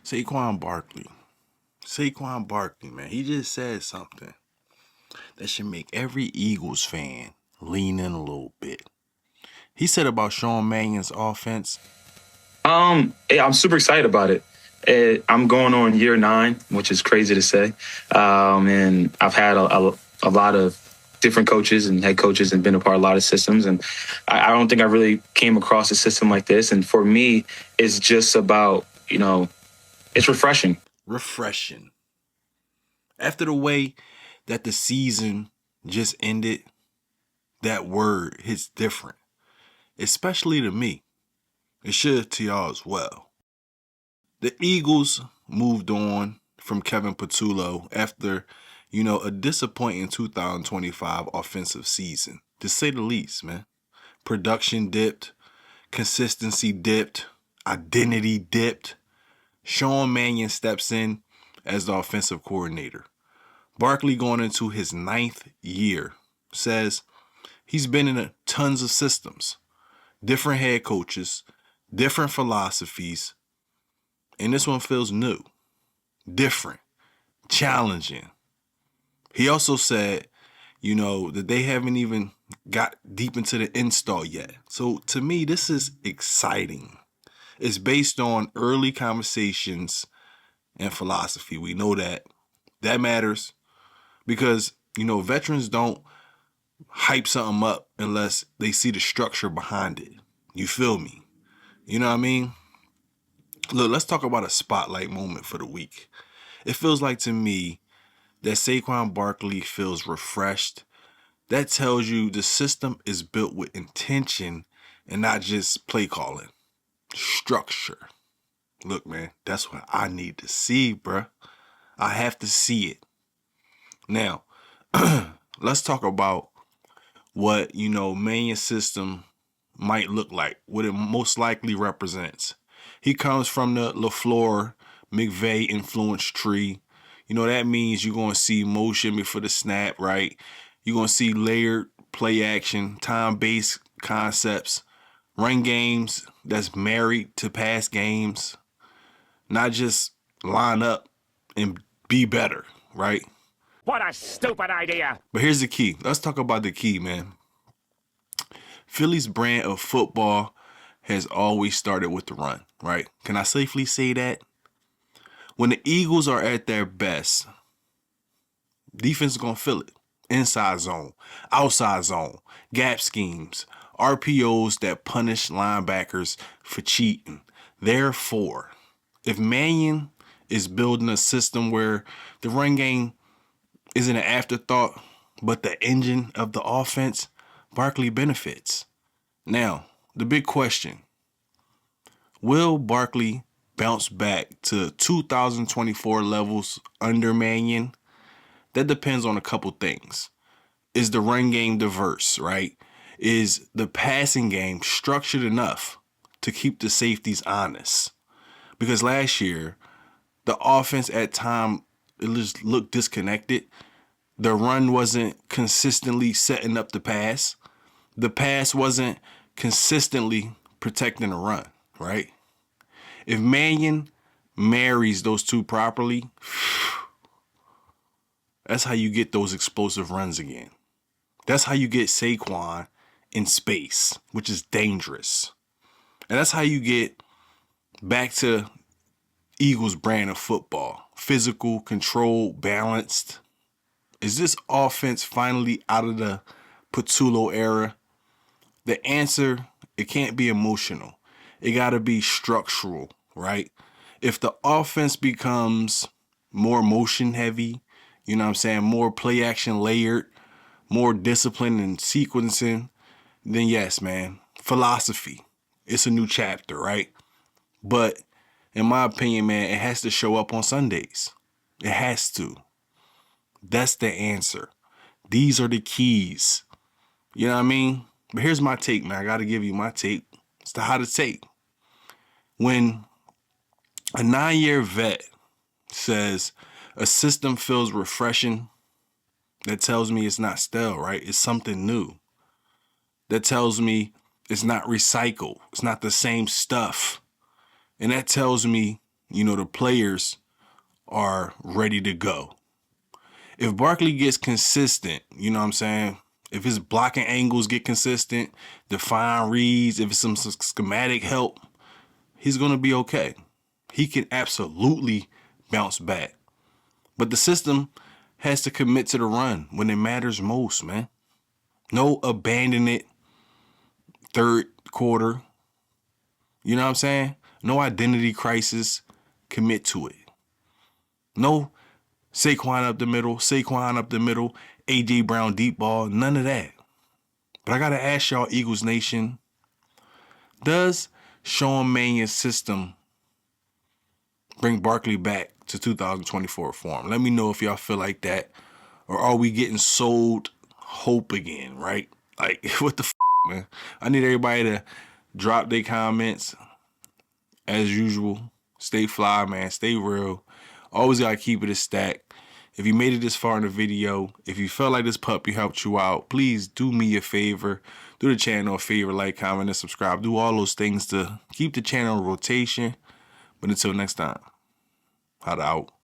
Saquon Barkley. Saquon Barkley, man, he just said something that should make every Eagles fan lean in a little bit. He said about Sean Mannion's offense. I'm super excited about it. I'm going on year 9, which is crazy to say. And I've had a lot of different coaches and head coaches and been a part of a lot of systems. And I don't think I really came across a system like this. And for me, it's just about, it's refreshing. Refreshing. After the way that the season just ended, that word hits different, especially to me. It should to y'all as well. The Eagles moved on from Kevin Patullo after, a disappointing 2025 offensive season, to say the least, man. Production dipped, consistency dipped, identity dipped. Sean Mannion steps in as the offensive coordinator. Barkley, going into his 9th year, says he's been in tons of systems, different head coaches, different philosophies, and this one feels new, different, challenging. He also said, that they haven't even got deep into the install yet. So to me, this is exciting. It's based on early conversations and philosophy. We know that matters because, veterans don't hype something up unless they see the structure behind it. You feel me? You know what I mean? Look, let's talk about a spotlight moment for the week. It feels like to me that Saquon Barkley feels refreshed. That tells you the system is built with intention and not just play calling. Structure. Look, man, that's what I need to see, bruh. I have to see it. Now, let's talk about what, Mannion's system might look like, what it most likely represents. He comes from the LaFleur, McVay influence tree. That means you're going to see motion before the snap, right? You're going to see layered play action, time-based concepts, run games that's married to pass games, not just line up and be better, right? What a stupid idea. But here's the key. Let's talk about the key, man. Philly's brand of football has always started with the run, right? Can I safely say that? When the Eagles are at their best, defense is going to feel it. Inside zone, outside zone, gap schemes, RPOs that punish linebackers for cheating. Therefore, if Mannion is building a system where the run game isn't an afterthought, but the engine of the offense, Barkley benefits. Now, the big question, will Barkley bounce back to 2024 levels under Mannion? That depends on a couple things. Is the run game diverse, right? Is the passing game structured enough to keep the safeties honest? Because last year, the offense at time, it just looked disconnected. The run wasn't consistently setting up the pass. The pass wasn't consistently protecting the run, right? If Mannion marries those two properly, that's how you get those explosive runs again. That's how you get Saquon in space, which is dangerous. And that's how you get back to Eagles' brand of football. Physical, controlled, balanced. Is this offense finally out of the Patullo era? The answer, it can't be emotional. It got to be structural, right? If the offense becomes more motion heavy, more play action layered, more discipline and sequencing, then yes, man, philosophy. It's a new chapter, right? But in my opinion, man, it has to show up on Sundays. It has to. That's the answer. These are the keys. You know what I mean? But here's my take, man. I got to give you my take. It's the how to take. When a 9-year vet says a system feels refreshing, that tells me it's not stale, right? It's something new. That tells me it's not recycled. It's not the same stuff. And that tells me the players are ready to go. If Barkley gets consistent, you know what I'm saying? If his blocking angles get consistent, define reads, if it's some schematic help, he's going to be okay. He can absolutely bounce back. But the system has to commit to the run when it matters most, man. No abandon it third quarter. You know what I'm saying? No identity crisis. Commit to it. No Saquon up the middle, A.J. Brown deep ball, none of that. But I got to ask y'all, Eagles Nation, does Sean Mannion's system bring Barkley back to 2024 form? Let me know if y'all feel like that. Or are we getting sold hope again, right? Like, what the man? I need everybody to drop their comments as usual. Stay fly, man. Stay real. Always got to keep it a stack. If you made it this far in the video, if you felt like this puppy helped you out, please do me a favor. Do the channel a favor, like, comment, and subscribe. Do all those things to keep the channel in rotation. But until next time, holla out.